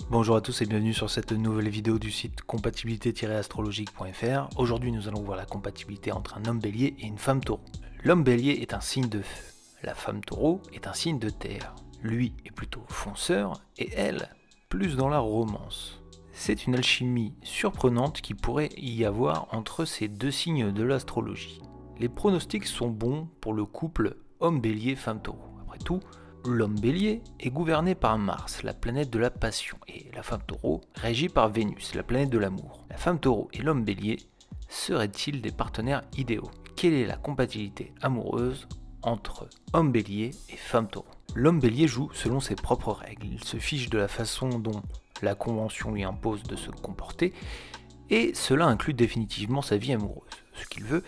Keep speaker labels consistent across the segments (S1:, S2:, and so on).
S1: Bonjour à tous et bienvenue sur cette nouvelle vidéo du site compatibilité-astrologique.fr. Aujourd'hui nous allons voir la compatibilité entre un homme bélier et une femme taureau. L'homme bélier est un signe de feu, la femme taureau est un signe de terre. Lui est plutôt fonceur et elle, plus dans la romance. C'est une alchimie surprenante qui pourrait y avoir entre ces deux signes de l'astrologie. Les pronostics sont bons pour le couple homme bélier-femme taureau. Après tout, l'homme bélier est gouverné par Mars, la planète de la passion, et la femme taureau régie par Vénus, la planète de l'amour. La femme taureau et l'homme bélier seraient-ils des partenaires idéaux? Quelle est la compatibilité amoureuse entre homme bélier et femme taureau? L'homme bélier joue selon ses propres règles, il se fiche de la façon dont la convention lui impose de se comporter, et cela inclut définitivement sa vie amoureuse. Ce qu'il veut,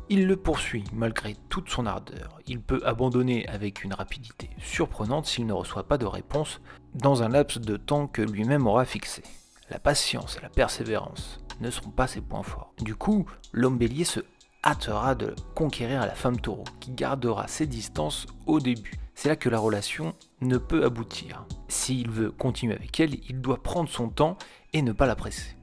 S1: il le poursuit malgré toute son ardeur. Il peut abandonner avec une rapidité surprenante s'il ne reçoit pas de réponse dans un laps de temps que lui-même aura fixé. La patience et la persévérance ne seront pas ses points forts. Du coup, l'homme bélier se hâtera de conquérir la femme taureau, qui gardera ses distances au début. C'est là que la relation ne peut aboutir. S'il veut continuer avec elle, il doit prendre son temps et ne pas la presser.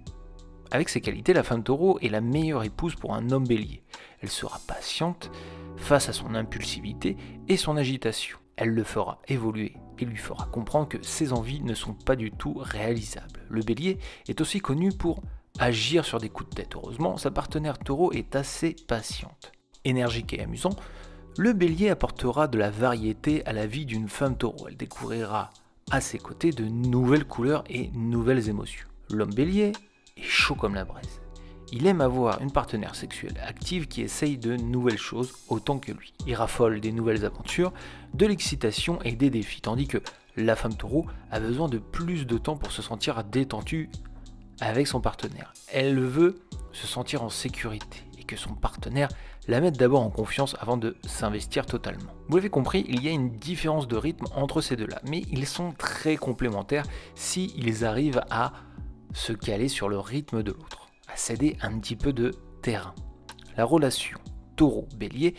S1: Avec ses qualités, la femme taureau est la meilleure épouse pour un homme bélier. Elle sera patiente face à son impulsivité et son agitation. Elle le fera évoluer et lui fera comprendre que ses envies ne sont pas du tout réalisables. Le bélier est aussi connu pour agir sur des coups de tête. Heureusement, sa partenaire taureau est assez patiente. Énergique et amusant, le bélier apportera de la variété à la vie d'une femme taureau. Elle découvrira à ses côtés de nouvelles couleurs et nouvelles émotions. L'homme bélier est chaud comme la braise. Il aime avoir une partenaire sexuelle active qui essaye de nouvelles choses autant que lui. Il raffole des nouvelles aventures, de l'excitation et des défis, tandis que la femme taureau a besoin de plus de temps pour se sentir détendue avec son partenaire. Elle veut se sentir en sécurité et que son partenaire la mette d'abord en confiance avant de s'investir totalement. Vous l'avez compris, il y a une différence de rythme entre ces deux-là, mais ils sont très complémentaires s'ils arrivent à se caler sur le rythme de l'autre, à céder un petit peu de terrain. La relation taureau-bélier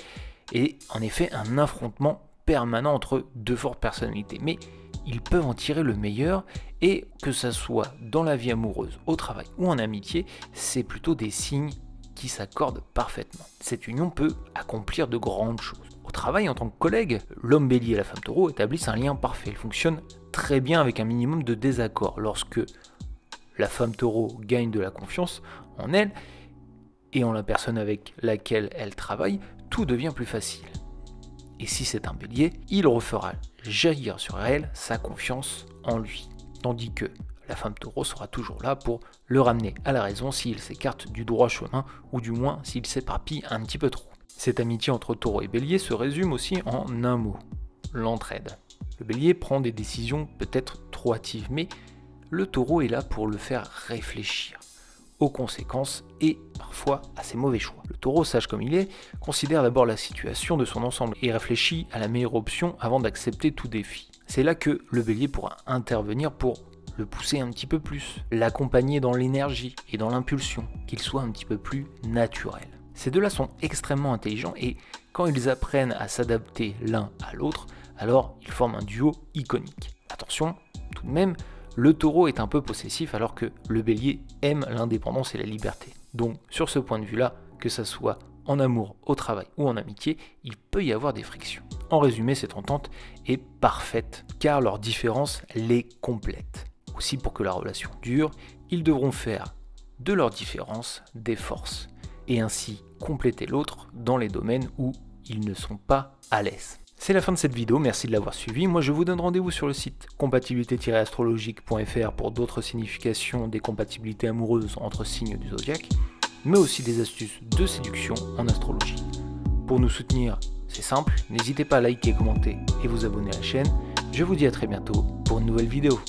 S1: est en effet un affrontement permanent entre deux fortes personnalités, mais ils peuvent en tirer le meilleur, et que ça soit dans la vie amoureuse, au travail ou en amitié, c'est plutôt des signes qui s'accordent parfaitement. Cette union peut accomplir de grandes choses. Au travail, en tant que collègue, l'homme bélier et la femme taureau établissent un lien parfait. Ils fonctionnent très bien avec un minimum de désaccord. Lorsque la femme taureau gagne de la confiance en elle et en la personne avec laquelle elle travaille, tout devient plus facile. Et si c'est un bélier, il refera jaillir sur elle sa confiance en lui. Tandis que la femme taureau sera toujours là pour le ramener à la raison s'il s'écarte du droit chemin, ou du moins s'il s'éparpille un petit peu trop. Cette amitié entre taureau et bélier se résume aussi en un mot: l'entraide. Le bélier prend des décisions peut-être trop hâtives, mais le taureau est là pour le faire réfléchir aux conséquences et parfois à ses mauvais choix. Le taureau, sage comme il est, considère d'abord la situation de son ensemble et réfléchit à la meilleure option avant d'accepter tout défi. C'est là que le bélier pourra intervenir pour le pousser un petit peu plus, l'accompagner dans l'énergie et dans l'impulsion, qu'il soit un petit peu plus naturel. Ces deux-là sont extrêmement intelligents et quand ils apprennent à s'adapter l'un à l'autre, alors ils forment un duo iconique. Attention, tout de même, le taureau est un peu possessif alors que le bélier aime l'indépendance et la liberté. Donc sur ce point de vue-là, que ça soit en amour, au travail ou en amitié, il peut y avoir des frictions. En résumé, cette entente est parfaite car leur différence les complète. Aussi, pour que la relation dure, ils devront faire de leurs différences des forces et ainsi compléter l'autre dans les domaines où ils ne sont pas à l'aise. C'est la fin de cette vidéo, merci de l'avoir suivi. Moi je vous donne rendez-vous sur le site compatibilité-astrologique.fr pour d'autres significations des compatibilités amoureuses entre signes du zodiaque, mais aussi des astuces de séduction en astrologie. Pour nous soutenir, c'est simple, n'hésitez pas à liker, commenter et vous abonner à la chaîne. Je vous dis à très bientôt pour une nouvelle vidéo.